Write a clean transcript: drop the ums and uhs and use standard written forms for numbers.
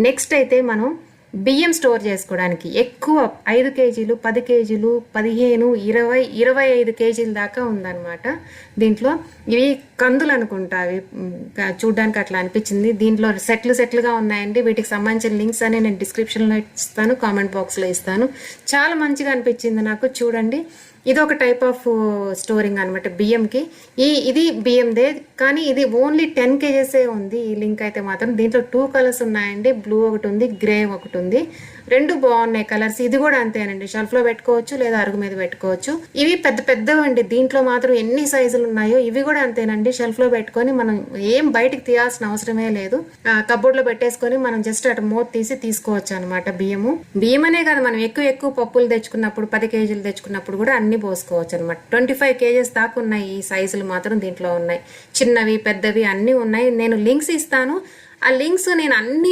Next అయితే మనం బియ్యం స్టోర్ చేసుకోవడానికి ఎక్కువ 5 కేజీలు 10 కేజీలు 15 20 25 కేజీల దాకా ఉందన్నమాట. దీంట్లో ఇవి కందులు అనుకుంటా, అవి చూడ్డానికి అట్లా అనిపించింది. దీంట్లో సెట్లుగా ఉన్నాయండి. వీటికి సంబంధించిన లింక్స్ అని నేను డిస్క్రిప్షన్లో ఇస్తాను, కామెంట్ బాక్స్లో ఇస్తాను. చాలా మంచిగా అనిపించింది నాకు. చూడండి, ఇది ఒక టైప్ ఆఫ్ స్టోరింగ్ అనమాట బియ్యంకి. ఇది బియ్యందే, కానీ ఇది ఓన్లీ 10 కేజెసే ఉంది ఈ లింక్ అయితే మాత్రం. దీంట్లో 2 కలర్స్ ఉన్నాయండి, బ్లూ ఒకటి ఉంది, గ్రే ఒకటి ఉంది. రెండు బాగున్నాయి కలర్స్. ఇది కూడా అంతేనండి, షెల్ఫ్లో పెట్టుకోవచ్చు లేదా అరుగు మీద పెట్టుకోవచ్చు. ఇవి పెద్దవండి. దీంట్లో మాత్రం ఎన్ని సైజులు ఉన్నాయో ఇవి కూడా అంతేనండి. షెల్ఫ్లో పెట్టుకొని మనం ఏం బయటికి తీయాల్సిన అవసరమే లేదు. కబోర్డ్లో పెట్టేసుకొని మనం జస్ట్ అటు మూత తీసి తీసుకోవచ్చు అనమాట. బియ్యం అనే కాదు, మనం ఎక్కువ పప్పులు తెచ్చుకున్నప్పుడు 10 కేజీలు తెచ్చుకున్నప్పుడు కూడా అన్ని పోసుకోవచ్చు అనమాట. 25 కేజెస్ దాకా ఉన్నాయి ఈ సైజులు మాత్రం దీంట్లో ఉన్నాయి. చిన్నవి పెద్దవి అన్నీ ఉన్నాయి. నేను లింక్స్ ఇస్తాను. ఆ లింక్స్ నేను అన్ని